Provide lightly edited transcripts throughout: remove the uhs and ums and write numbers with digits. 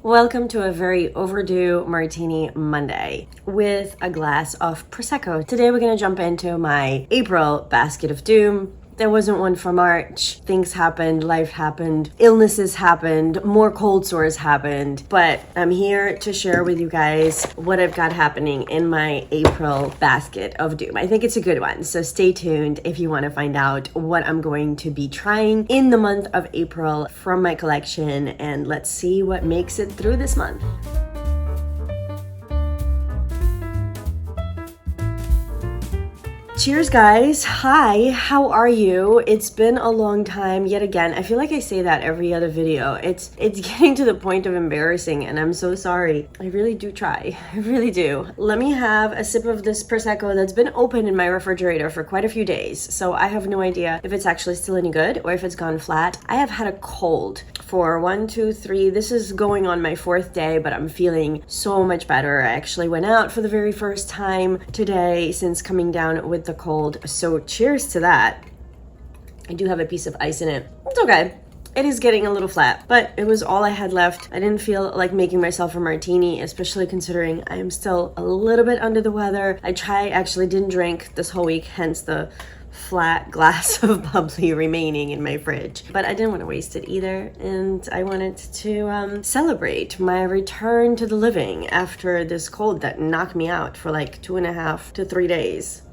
Welcome to a very overdue Martini Monday with a glass of Prosecco. Today we're going to jump into my April basket of doom. There wasn't one for March. Things happened, life happened, illnesses happened, more cold sores happened, but I'm here to share with you guys what I've got happening in my April basket of doom. I think it's a good one, so stay tuned if you want to find out what I'm going to be trying in the month of April from my collection, and let's see what makes it through this month. Cheers, guys. Hi, how are you? It's been a long time yet again. I feel like I say that every other video. It's getting to the point of embarrassing, and I'm so sorry. I really do try. I really do. Let me have a sip of this Prosecco that's been open in my refrigerator for quite a few days, so I have no idea if it's actually still any good or if it's gone flat. I have had a cold for 1, 2, 3. This is going on my 4th day, but I'm feeling so much better. I actually went out for the very first time today since coming down with the cold, so cheers to that. I do have a piece of ice in it. It's okay. It is getting a little flat, but it was all I had left. I didn't feel like making myself a martini, especially considering I am still a little bit under the weather. I actually didn't drink this whole week, hence the flat glass of bubbly remaining in my fridge, but I didn't want to waste it either, and I wanted to celebrate my return to the living after this cold that knocked me out for like 2.5 to 3 days.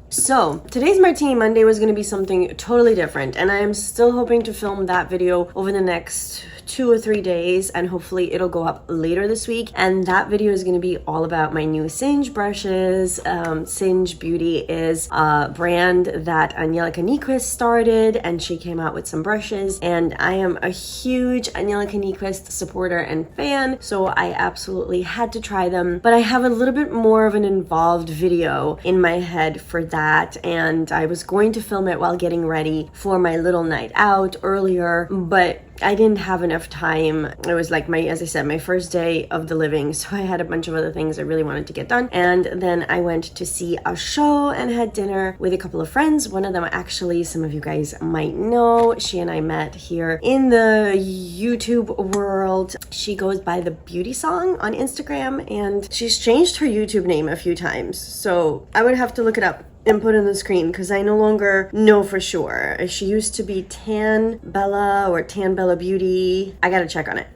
So today's Martini Monday was going to be something totally different, and I am still hoping to film that video over the next 2 or 3 days, and hopefully it'll go up later this week. And that video is going to be all about my new Singe brushes. Singe Beauty is a brand that Angelica Nyquist started, and she came out with some brushes, and I am a huge Angelica Nyquist supporter and fan, so I absolutely had to try them. But I have a little bit more of an involved video in my head for that, and I was going to film it while getting ready for my little night out earlier, but I didn't have enough time. It was like as I said, my first day of the living, so I had a bunch of other things I really wanted to get done. And then I went to see a show and had dinner with a couple of friends. One of them, actually, some of you guys might know, she and I met here in the YouTube world. She goes by the Beauty Song on Instagram, and she's changed her YouTube name a few times, so I would have to look it up and put on the screen because I no longer know for sure. She used to be Tan Bella or Tan Bella Beauty. I gotta check on it,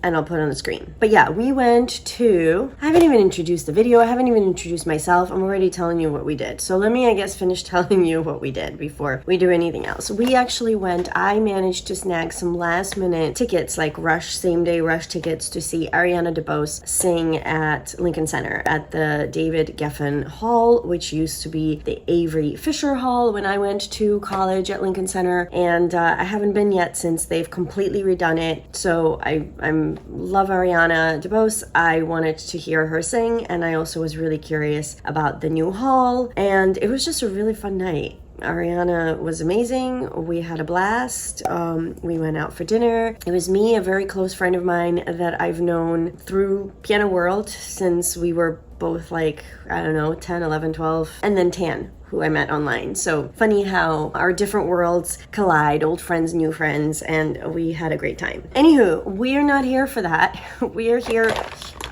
and I'll put it on the screen. But yeah, we went to, I haven't even introduced the video, I haven't even introduced myself, I'm already telling you what we did. So let me, I guess, finish telling you what we did before we do anything else. We actually went, I managed to snag some last minute tickets, like same day rush tickets to see Ariana DeBose sing at Lincoln Center at the David Geffen Hall, which used to be the Avery Fisher Hall when I went to college at Lincoln Center. And I haven't been yet since they've completely redone it. So I'm love Ariana DeBose. I wanted to hear her sing, and I also was really curious about the new hall, and it was just a really fun night. Ariana was amazing. We had a blast. We went out for dinner. It was me, a very close friend of mine that I've known through Piano World since we were both like, I don't know, 10, 11, 12, and then Tan, who I met online. So funny how our different worlds collide, old friends, new friends, and we had a great time. Anywho, we are not here for that. We are here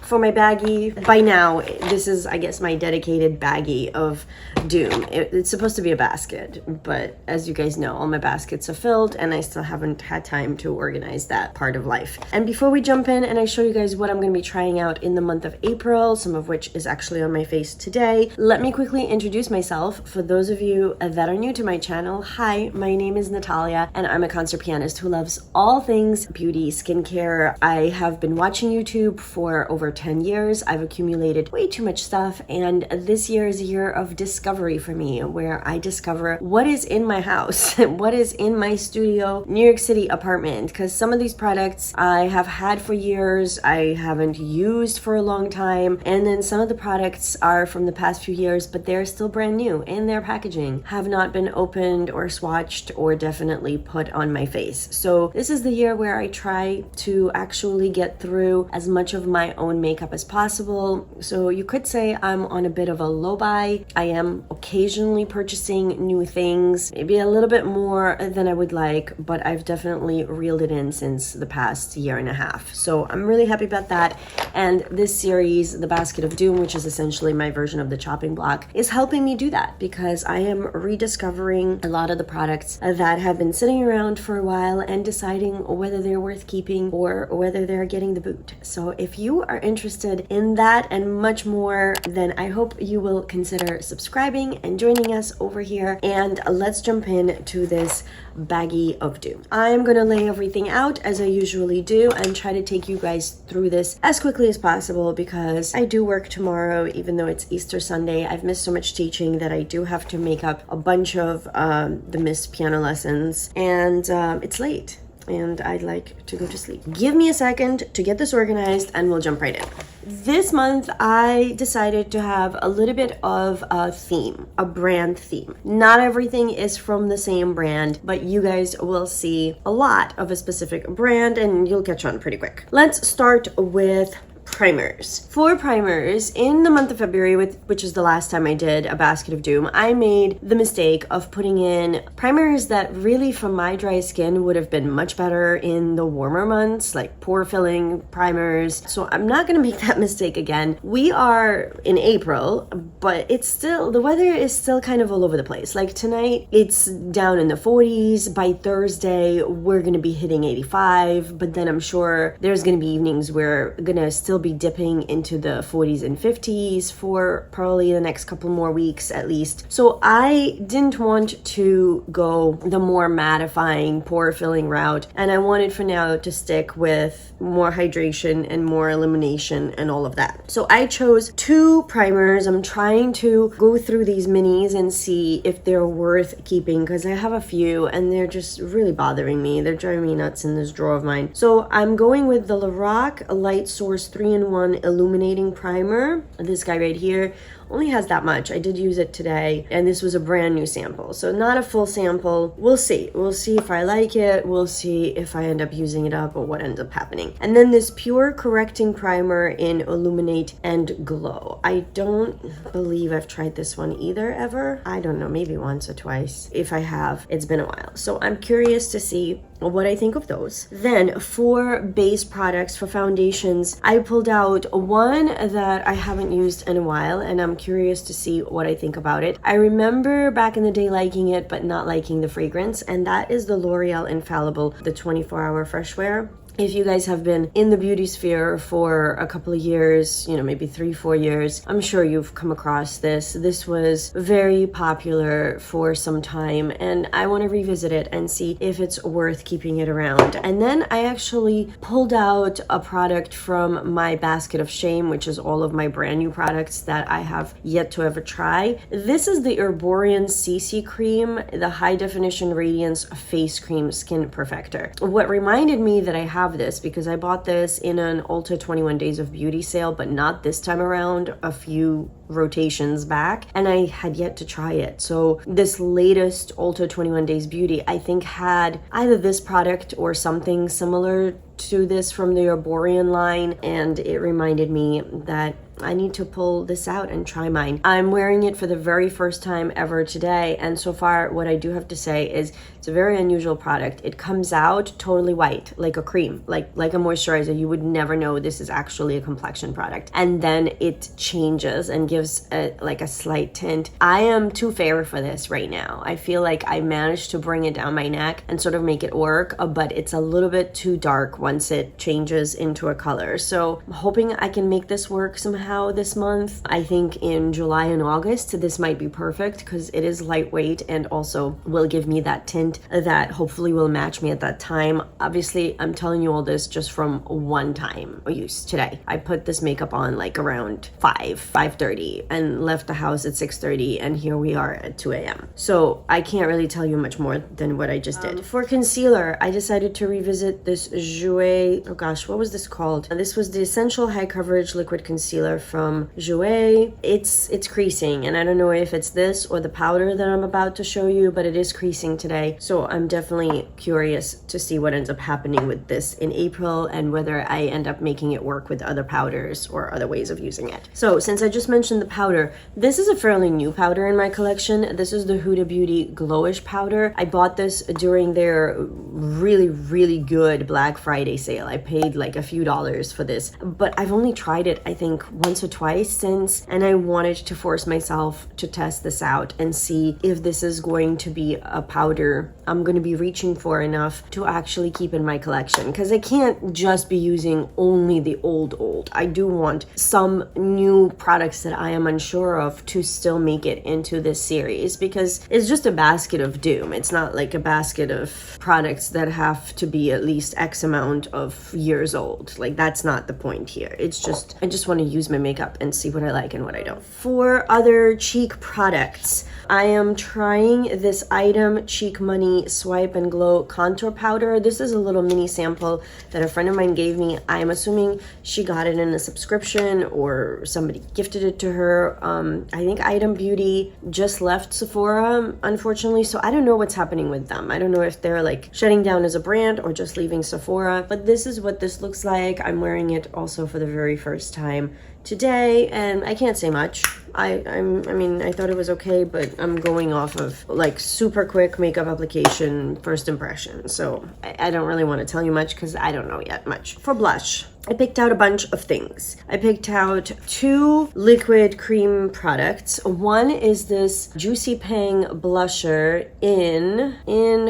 for my baggie. By now, this is, I guess, my dedicated baggie of doom. It's supposed to be a basket, but as you guys know, all my baskets are filled, and I still haven't had time to organize that part of life. And before we jump in and I show you guys what I'm going to be trying out in the month of April, some of which is actually on my face today, let me quickly introduce myself. For those of you that are new to my channel, hi, my name is Natalia, and I'm a concert pianist who loves all things beauty, skincare. I have been watching YouTube for over 10 years. I've accumulated way too much stuff, and this year is a year of discovery for me, where I discover what is in my house, what is in my studio, New York City apartment, because some of these products I have had for years, I haven't used for a long time, and then some of the products are from the past few years, but they're still brand new, and their packaging have not been opened or swatched or definitely put on my face. So this is the year where I try to actually get through as much of my own makeup as possible. So you could say I'm on a bit of a low buy. I am occasionally purchasing new things, maybe a little bit more than I would like, but I've definitely reeled it in since the past year and a half. So I'm really happy about that. And this series, The Basket of Doom, which is essentially my version of the chopping block, is helping me do that because I am rediscovering a lot of the products that have been sitting around for a while and deciding whether they're worth keeping or whether they're getting the boot. So if you are interested in that and much more, then I hope you will consider subscribing and joining us over here. And let's jump in to this baggie of doom. I'm gonna lay everything out as I usually do and try to take you guys through this as quickly as possible because I do work tomorrow, even though it's Easter Sunday. I've missed so much teaching that I do have to make up a bunch of the missed piano lessons, and it's late and I'd like to go to sleep. Give me a second to get this organized and we'll jump right in. This month, I decided to have a little bit of a theme, a brand theme. Not everything is from the same brand, but you guys will see a lot of a specific brand and you'll catch on pretty quick. Let's start with primers. For primers, in the month of February, which is the last time I did a basket of doom, I made the mistake of putting in primers that really from my dry skin would have been much better in the warmer months, like pore filling primers. So I'm not gonna make that mistake again. We are in April, but it's still, the weather is still kind of all over the place. Like tonight, it's down in the 40s. By Thursday, we're gonna be hitting 85, but then I'm sure there's gonna be evenings where we're gonna still be dipping into the 40s and 50s for probably the next couple more weeks at least. So I didn't want to go the more mattifying, pore filling route, and I wanted for now to stick with more hydration and more illumination and all of that. So I chose 2 primers. I'm trying to go through these minis and see if they're worth keeping because I have a few and they're just really bothering me. They're driving me nuts in this drawer of mine. So I'm going with the Lorac Light Source 3-in-1 Illuminating Primer. This guy right here only has that much. I did use it today and this was a brand new sample. So not a full sample. We'll see. We'll see if I like it. We'll see if I end up using it up or what ends up happening. And then this Pure Correcting Primer in Illuminate and Glow. I don't believe I've tried this one either ever. I don't know, maybe once or twice. If I have, it's been a while. So I'm curious to see what I think of those. Then for base products, for foundations, I pulled out one that I haven't used in a while and I'm curious to see what I think about it. I remember back in the day liking it but not liking the fragrance, and that is the L'Oreal Infallible, the 24-hour fresh wear. If you guys have been in the beauty sphere for a couple of years, you know, maybe 3-4 years, I'm sure you've come across this. This was very popular for some time and I want to revisit it and see if it's worth keeping it around. And then I actually pulled out a product from my basket of shame, which is all of my brand new products that I have yet to ever try. This is the ERBORIAN CC Cream, the High Definition Radiance Face Cream Skin Perfector. What reminded me that I have this because I bought this in an Ulta 21 Days of Beauty sale, but not this time around, a few rotations back, and I had yet to try it. So this latest Ulta 21 Days Beauty, I think, had either this product or something similar to this from the ERBORIAN line, and it reminded me that I need to pull this out and try mine. I'm wearing it for the very first time ever today, and so far what I do have to say is it's a very unusual product. It comes out totally white, like a cream, like a moisturizer. You would never know this is actually a complexion product, and then it changes and gives like a slight tint. I am too fair for this right now. I feel like I managed to bring it down my neck and sort of make it work, but it's a little bit too dark once it changes into a color. So I'm hoping I can make this work somehow this month. I think in July and August this might be perfect because it is lightweight and also will give me that tint that hopefully will match me at that time. Obviously, I'm telling you all this just from one time use today. I put this makeup on like around 5:30 6:30 and left the house at 6:30, and here we are at 2 a.m. So I can't really tell you much more than what I just did. For concealer, I decided to revisit this JOUER, oh gosh, what was this called? This was the Essential High Coverage Liquid Concealer from JOUER. It's creasing, and I don't know if it's this or the powder that I'm about to show you, but it is creasing today. So I'm definitely curious to see what ends up happening with this in April and whether I end up making it work with other powders or other ways of using it. So since I just mentioned the powder, this is a fairly new powder in my collection. This is the Huda Beauty Glowish powder. I bought this during their really good Black Friday sale. I paid like a few dollars for this, but I've only tried it I think once or twice since, and I wanted to force myself to test this out and see if this is going to be a powder I'm going to be reaching for enough to actually keep in my collection, because I can't just be using only the old. I do want some new products that I am unsure of to still make it into this series, because it's just a basket of doom. It's not like a basket of products that have to be at least X amount of years old. Like, that's not the point here. It's just, I just want to use my makeup and see what I like and what I don't. For other cheek products, I am trying this item Cheek Money Swipe and Glow Contour Powder. This is a little mini sample that a friend of mine gave me. I'm assuming she got it in a subscription or somebody gifted it to her. I think Item Beauty just left Sephora, unfortunately, so I don't know what's happening with them. I don't know if they're like shutting down as a brand or just leaving Sephora, but this is what this looks like. I'm wearing it also for the very first time today, and I can't say much. I mean, I thought it was okay, but I'm going off of like super quick makeup application first impression, so I don't really want to tell you much because I don't know yet much. For blush, I picked out a bunch of things. I picked out 2 liquid cream products. One is this Juicy Pang blusher in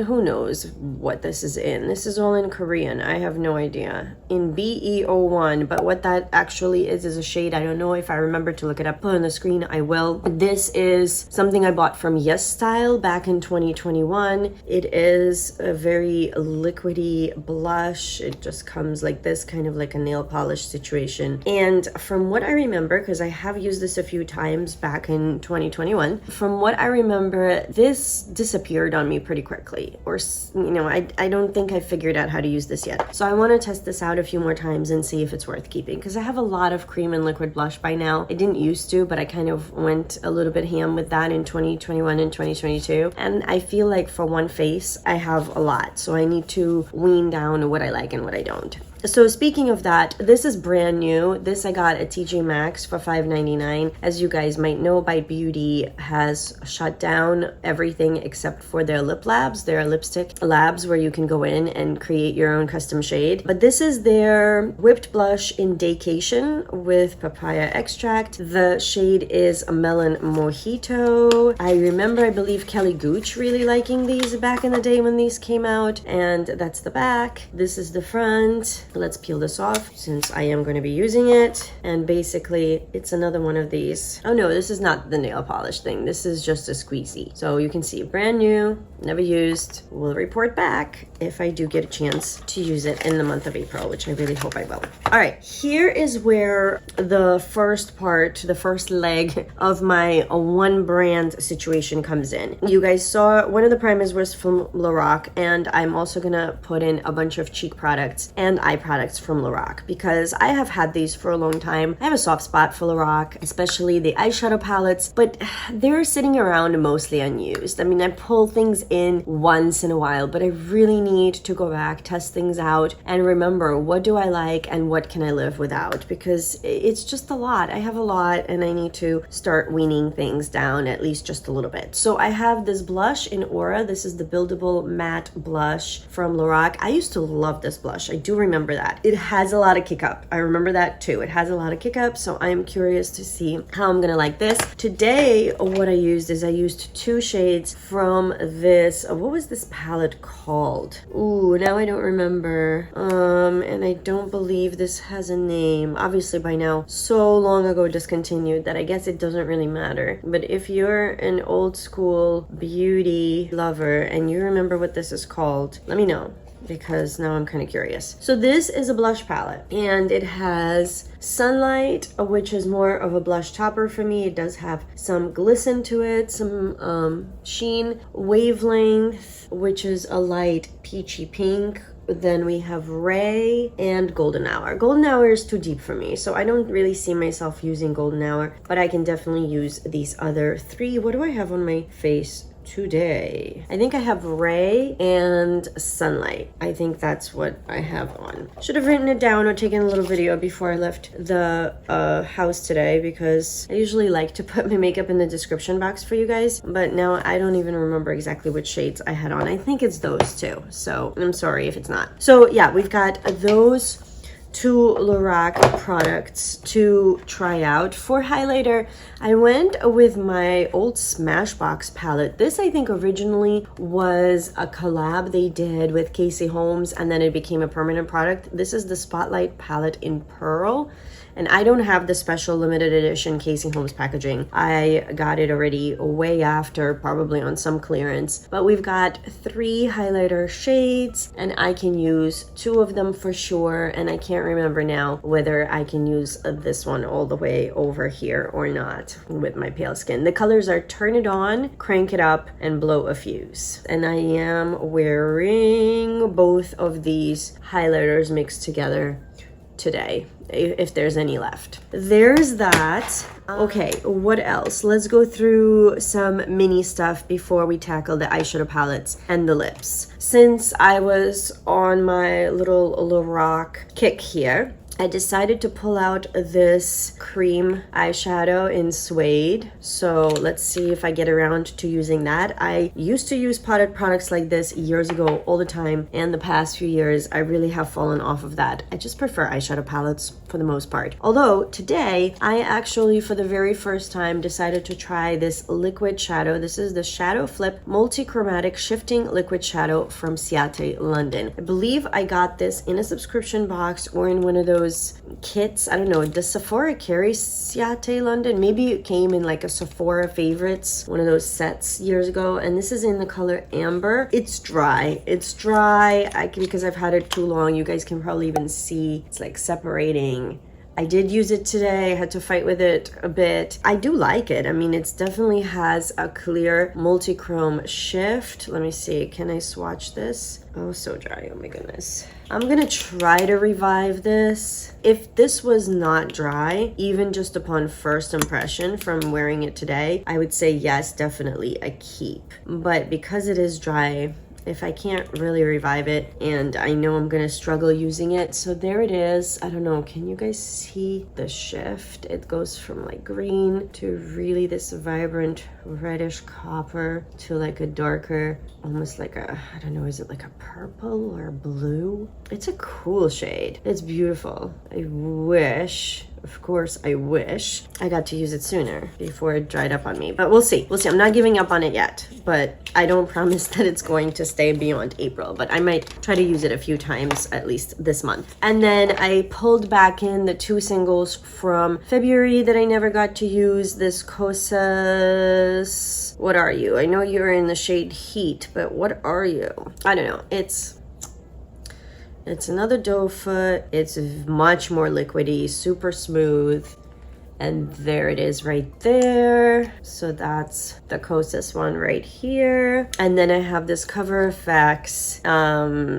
who knows what this is in. This is all in Korean. I have no idea. In BE01, but what that actually is a shade. I don't know. If I remember to look it up on the screen, I will. This is something I bought from Yes Style back in 2021. It is a very liquidy blush. It just comes like this, kind of like a nail polish situation, and from what I remember, because I have used this a few times back in 2021, from what I remember, this disappeared on me pretty quickly, or you know, I don't think I figured out how to use this yet. So I want to test this out a few more times and see if it's worth keeping, because I have a lot of cream and liquid blush by now. I didn't used to, but I kind of went a little bit ham with that in 2021 and 2022, and I feel like for one face I have a lot, so I need to wean down what I like and what I don't. So speaking of that, this is brand new. This I got at TJ Maxx for $5.99. As you guys might know, Bite Beauty has shut down everything except for their lip labs, their lipstick labs where you can go in and create your own custom shade. But this is their whipped blush in Daycation with papaya extract. The shade is a Melon Mojito. I remember, I believe, Kelly Gooch really liking these back in the day when these came out. And that's the back. This is the front. Let's peel this off since I am going to be using it. And basically, it's another one of these. Oh no, this is not the nail polish thing. This is just a squeezy. So you can see, brand new, never used. We'll report back if I do get a chance to use it in the month of April, which I really hope I will. All right, here is where the first part, the first leg of my one brand situation comes in. You guys saw one of the primers was from Lorac, and I'm also gonna put in a bunch of cheek products and eye products from Lorac, because I have had these for a long time. I have a soft spot for Lorac, especially the eyeshadow palettes, but they're sitting around mostly unused. I mean, I pull things in once in a while, but I really need to go back, test things out, and remember, what do I like and what can I live without, because it's just a lot. I have a lot, and I need to start weaning things down at least just a little bit. So I have this blush in Aura. This is the Buildable Matte Blush from Lorac. I used to love this blush. I do remember that. It has a lot of kick up. I remember that too. It has a lot of kick up, so I'm curious to see how I'm gonna like this. Today, what I used is I used 2 shades from this, what was this palette called? Ooh, now I don't remember. And I don't believe this has a name. Obviously by now, so long ago discontinued that I guess it doesn't really matter. But if you're an old school beauty lover and you remember what this is called, let me know. because now I'm kind of curious. So this is a blush palette, and it has Sunlight, which is more of a blush topper for me. It does have some glisten to it, some sheen. Wavelength, which is a light peachy pink. Then we have Ray and Golden Hour. Golden Hour is too deep for me, so I don't really see myself using Golden Hour, but I can definitely use these other three. What do I have on my face today? I think I have Ray and Sunlight. I think that's what I have on. Should have written it down or taken a little video before I left the house today, because I usually like to put my makeup in the description box for you guys, but now I don't even remember exactly which shades I had on. I think it's those two, so I'm sorry if it's not. So yeah, we've got those two Lorac products to try out. For highlighter, I went with my old Smashbox palette. This, I think, originally was a collab they did with Casey Holmes, and then it became a permanent product. This is the Spotlight palette in Pearl, and I don't have the special limited edition Casey Holmes packaging. I got it already way after, probably on some clearance. But we've got 3 highlighter shades, and I can use 2 of them for sure, and I can't remember now whether I can use this one all the way over here or not with my pale skin. The colors are Turn It On, Crank It Up, and Blow a Fuse. And I am wearing both of these highlighters mixed together today, if there's any left. There's that. Okay, what else? Let's go through some mini stuff before we tackle the eyeshadow palettes and the lips. Since I was on my little Lorac kick here, I decided to pull out this cream eyeshadow in suede. So let's see if I get around to using that. I used to use potted products like this years ago all the time, and the past few years I really have fallen off of that. I just prefer eyeshadow palettes for the most part. Although today I actually, for the very first time, decided to try this liquid shadow. This is the Shadow Flip Multi-Chromatic Shifting Liquid Shadow from Ciate London. I believe I got this in a subscription box or in one of those kits. I don't know, does Sephora carry Ciate London? Maybe it came in like a Sephora favorites, one of those sets years ago. And this is in the color Amber. It's dry. It's dry because I've had it too long. You guys can probably even see it's like separating. I did use it today. I had to fight with it a bit. I do like it. I mean, it definitely has a clear multi-chrome shift. Let me see. Can I swatch this? Oh, so dry. Oh my goodness. I'm gonna try to revive this. If this was not dry, even just upon first impression from wearing it today, I would say yes, definitely a keep. But because it is dry, if I can't really revive it, and I know I'm gonna struggle using it, so there it is. I don't know, can you guys see the shift? It goes from like green to really this vibrant reddish copper to like a darker, almost like a, I don't know, is it like a purple or blue? It's a cool shade. It's beautiful. I wish, of course, I wish I got to use it sooner before it dried up on me. But we'll see. We'll see. I'm not giving up on it yet, but I don't promise that it's going to stay beyond April. But I might try to use it a few times, at least this month. And then I pulled back in the 2 singles from February that I never got to use. This Kosas, what are you? I know you're in the shade Heat, but what are you? I don't know. It's another doe foot. It's much more liquidy, super smooth. And there it is right there. So that's the Kosas one right here. And then I have this Cover FX.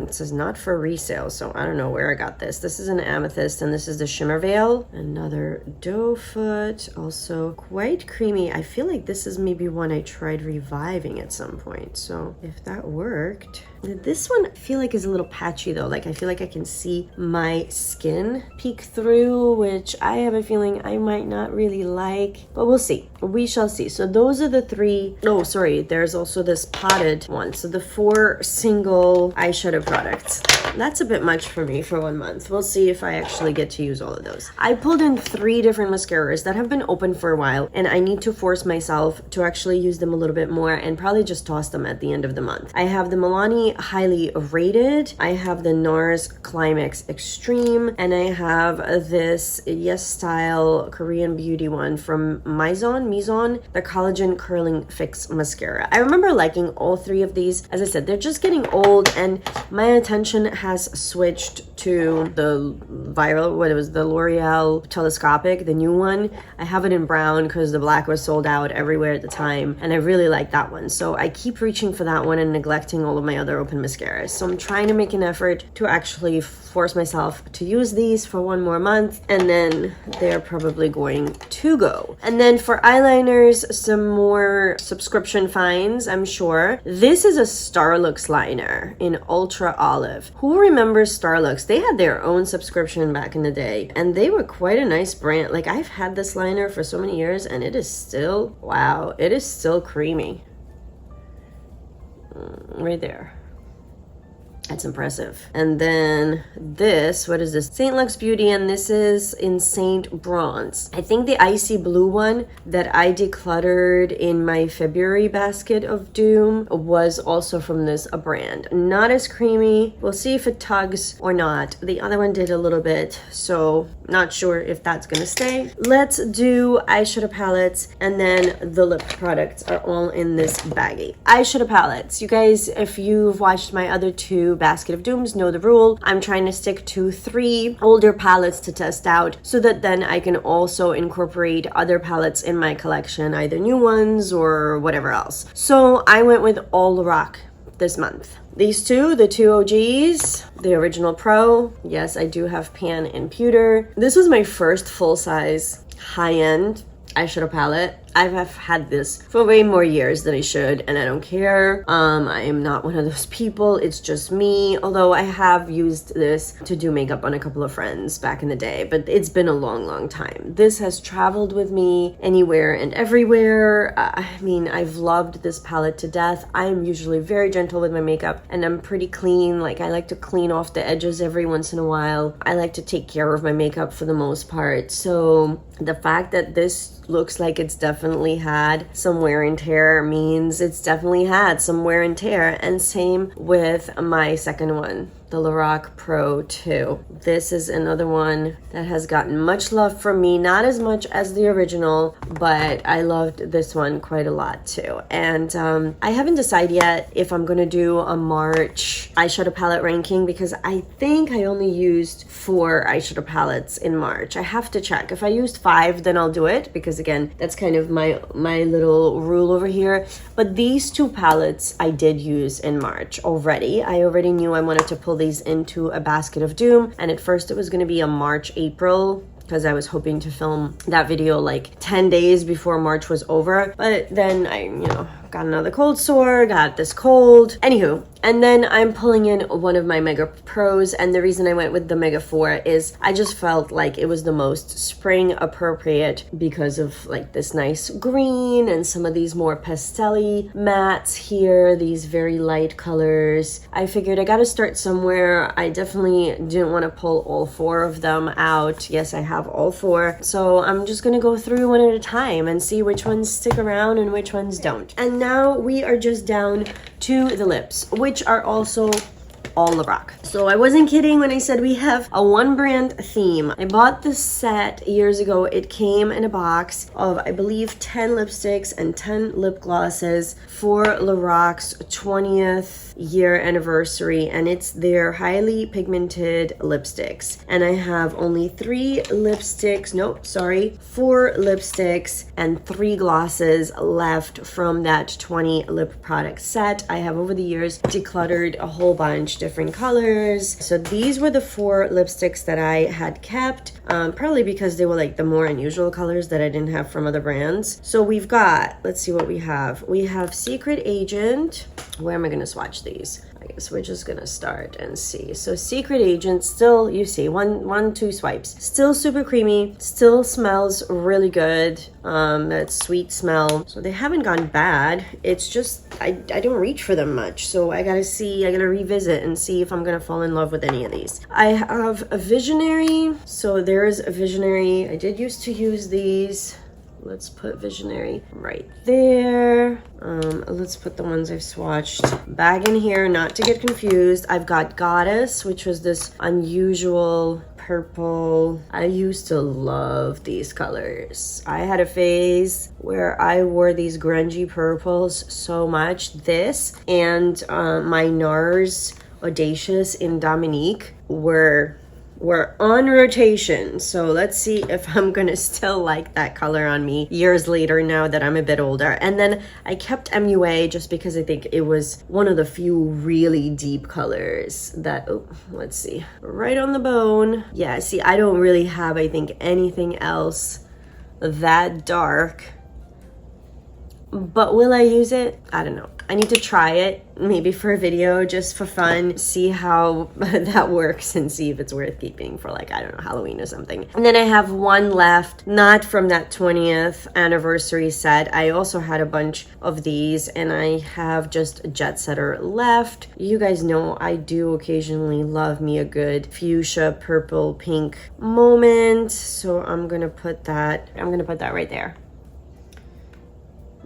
It says not for resale, so I don't know where I got this. This is an amethyst, and this is the Shimmer Veil. Another doe foot, also quite creamy. I feel like this is maybe one I tried reviving at some point. So if that worked. This one I feel like is a little patchy though. Like I feel like I can see my skin peek through, which I have a feeling I might not really like, but we'll see. We shall see. So those are the 3. Oh, sorry. There's also this potted one. So the 4 single eyeshadow products. That's a bit much for me for 1 month. We'll see if I actually get to use all of those. I pulled in 3 different mascaras that have been open for a while, and I need to force myself to actually use them a little bit more and probably just toss them at the end of the month. I have the Milani highly rated. I have the NARS Climax Extreme, and I have this Yes Style Korean beauty one from Mizon, the Collagen Curling Fix Mascara. I remember liking all three of these. As I said, they're just getting old, and my attention has switched to the the L'Oreal Telescopic, the new one. I have it in brown because the black was sold out everywhere at the time, and I really like that one. So I keep reaching for that one and neglecting all of my other open mascaras. So I'm trying to make an effort to actually force myself to use these for one more month, and then they're probably going to go. And then for eyeliners, some more subscription finds, I'm sure. This is a Starlux liner in Ultra Olive. Who remembers Starlux? They had their own subscription back in the day, and they were quite a nice brand. Like, I've had this liner for so many years, and it is still, wow, it is still creamy. Right there. That's impressive. And then this, what is this? St. Lux Beauty, and this is in Saint Bronze. I think the icy blue one that I decluttered in my February basket of doom was also from this brand. Not as creamy. We'll see if it tugs or not. The other one did a little bit, so not sure if that's gonna stay. Let's do eyeshadow palettes, and then the lip products are all in this baggie. Eyeshadow palettes. You guys, if you've watched my other two basket of dooms, know the rule. I'm trying to stick to 3 older palettes to test out, so that then I can also incorporate other palettes in my collection, either new ones or whatever else. So I went with all Lorac this month. These two, the 2 OGs, the original Pro. Yes, I do have pan and pewter. This was my first full-size high-end eyeshadow palette. I have had this for way more years than I should, and I don't care. I am not one of those people. It's just me. Although I have used this to do makeup on a couple of friends back in the day, but it's been a long time. This has traveled with me anywhere and everywhere. I mean, I've loved this palette to death. I'm usually very gentle with my makeup, and I'm pretty clean. Like, I like to clean off the edges every once in a while. I like to take care of my makeup for the most part. So the fact that this looks like it's definitely had some wear and tear means it's definitely had some wear and tear. And same with my second one, the Lorac Pro 2. This is another one that has gotten much love from me, not as much as the original, but I loved this one quite a lot too. And I haven't decided yet if I'm gonna do a March eyeshadow palette ranking, because I think I only used 4 eyeshadow palettes in March. I have to check. If I used 5, then I'll do it, because again, that's kind of my little rule over here. But these 2 palettes I did use in March already. I already knew I wanted to pull these into a basket of doom, and at first it was going to be a March-April, because I was hoping to film that video like 10 days before March was over. But then I, got another cold sore, got this cold. Anywho, and then I'm pulling in one of my Mega Pros, and the reason I went with the Mega 4 is I just felt like it was the most spring appropriate because of like this nice green and some of these more pastel-y mattes here, these very light colors. I figured I gotta start somewhere. I definitely didn't want to pull all 4 of them out. Yes, I have all 4. So I'm just gonna go through one at a time and see which ones stick around and which ones don't. And now we are just down to the lips, which are also all Lorac. So I wasn't kidding when I said we have a 1 brand theme. I bought this set years ago. It came in a box of, I believe, 10 lipsticks and 10 lip glosses for Lorac's 20th year anniversary, and it's their highly pigmented lipsticks. And I have only 4 lipsticks and 3 glosses left from that 20 lip product set. I have over the years decluttered a whole bunch, different colors. So these were the 4 lipsticks that I had kept, probably because they were like the more unusual colors that I didn't have from other brands. So we've got, let's see what we have. We have Secret Agent. Where am I gonna swatch these? I guess we're just gonna start and see. So Secret Agent, still, you see, one, 2 swipes. Still super creamy, still smells really good. That sweet smell. So they haven't gone bad. It's just, I don't reach for them much. So I gotta revisit and see if I'm gonna fall in love with any of these. I have a Visionary. So there's a Visionary. I did used to use these. let's put Visionary right there. Let's put the ones I've swatched back in here, not to get confused. I've got Goddess, which was this unusual purple. I used to love these colors. I had a phase where I wore these grungy purples so much. This and my NARS Audacious in Dominique were on rotation. So let's see if I'm gonna still like that color on me years later now that I'm a bit older. And then I kept MUA just because I think it was one of the few really deep colors that, oh, let's see, right on the bone. Yeah, see, I don't really have, I think, anything else that dark. But will I use it? I don't know. I need to try it, maybe for a video, just for fun, see how that works and see if it's worth keeping for, like, I don't know, Halloween or something. And then I have one left, not from that 20th anniversary set. I also had a bunch of these, and I have just a Jet Setter left. You guys know I do occasionally love me a good fuchsia, purple, pink moment. So I'm gonna put that right there.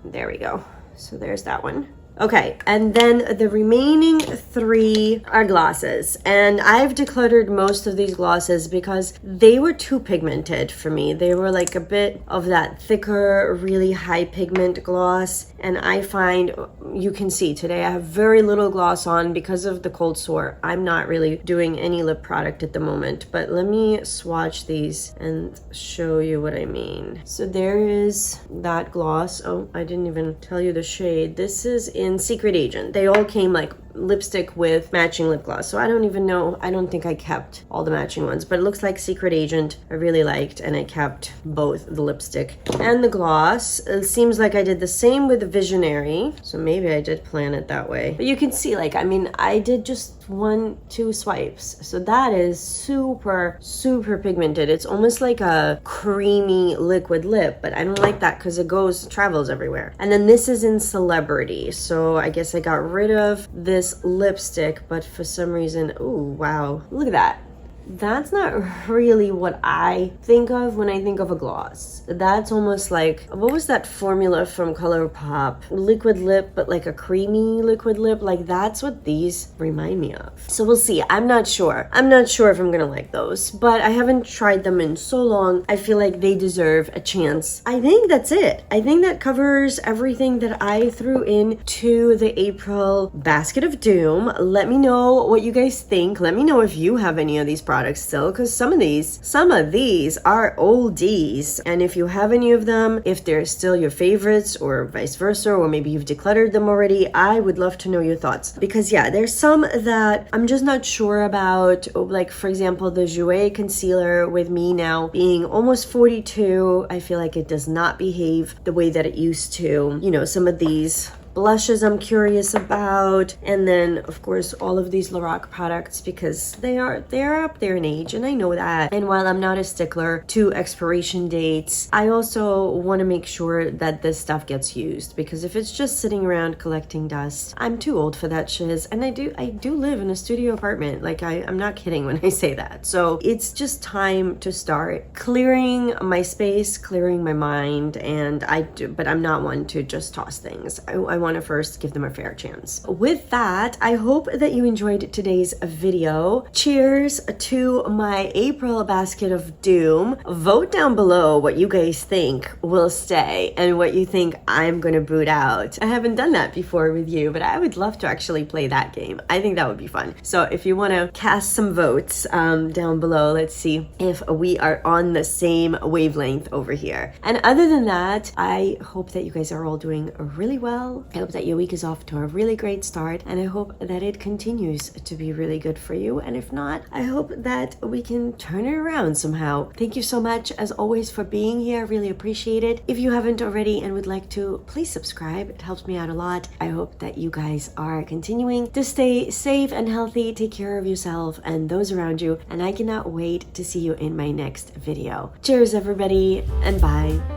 There we go. So there's that one. Okay, and then the remaining 3 are glosses, and I've decluttered most of these glosses because they were too pigmented for me. They were like a bit of that thicker, really high pigment gloss, and I find, you can see today I have very little gloss on because of the cold sore. I'm not really doing any lip product at the moment, but let me swatch these and show you what I mean. So there is that gloss. Oh, I didn't even tell you the shade. This is in Secret Agent. They all came like lipstick with matching lip gloss, so I don't even know. I don't think I kept all the matching ones, but it looks like Secret Agent I really liked, and I kept both the lipstick and the gloss. It seems like I did the same with the Visionary, so maybe I did plan it that way. But you can see, like, I mean, I did just 1-2 swipes, so that is super pigmented. It's almost like a creamy liquid lip, but I don't like that because it travels everywhere. And then this is in Celebrity, so I guess I got rid of this lipstick, but for some reason, ooh, wow, look at that. That's not really what I think of when I think of a gloss. That's almost like, what was that formula from ColourPop? Liquid lip, but like a creamy liquid lip. Like, that's what these remind me of. So we'll see. I'm not sure. I'm not sure if I'm gonna like those, but I haven't tried them in so long. I feel like they deserve a chance. I think that's it. I think that covers everything that I threw into the April basket of doom. Let me know what you guys think. Let me know if you have any of these products still, because some of these are oldies, and if you have any of them, if they're still your favorites or vice versa, or maybe you've decluttered them already, I would love to know your thoughts, because yeah, there's some that I'm just not sure about. Like, for example, the JOUER concealer, with me now being almost 42, I feel like it does not behave the way that it used to. You know, some of these blushes I'm curious about, and then of course all of these Lorac products, because they're up there in age, and I know that. And while I'm not a stickler to expiration dates, I also want to make sure that this stuff gets used, because if it's just sitting around collecting dust, I'm too old for that shiz. And I do live in a studio apartment. Like, I'm not kidding when I say that. So it's just time to start clearing my space, clearing my mind, and but I'm not one to just toss things. I want to first give them a fair chance. With that, I hope that you enjoyed today's video. Cheers to my April basket of doom. Vote down below what you guys think will stay and what you think I'm gonna boot out. I haven't done that before with you, but I would love to actually play that game. I think that would be fun. So if you want to cast some votes down below, let's see if we are on the same wavelength over here. And other than that, I hope that you guys are all doing really well. I hope that your week is off to a really great start, and I hope that it continues to be really good for you. And if not, I hope that we can turn it around somehow. Thank you so much, as always, for being here. I really appreciate it. If you haven't already and would like to, please subscribe. It helps me out a lot. I hope that you guys are continuing to stay safe and healthy. Take care of yourself and those around you, and I cannot wait to see you in my next video. Cheers, everybody, and bye.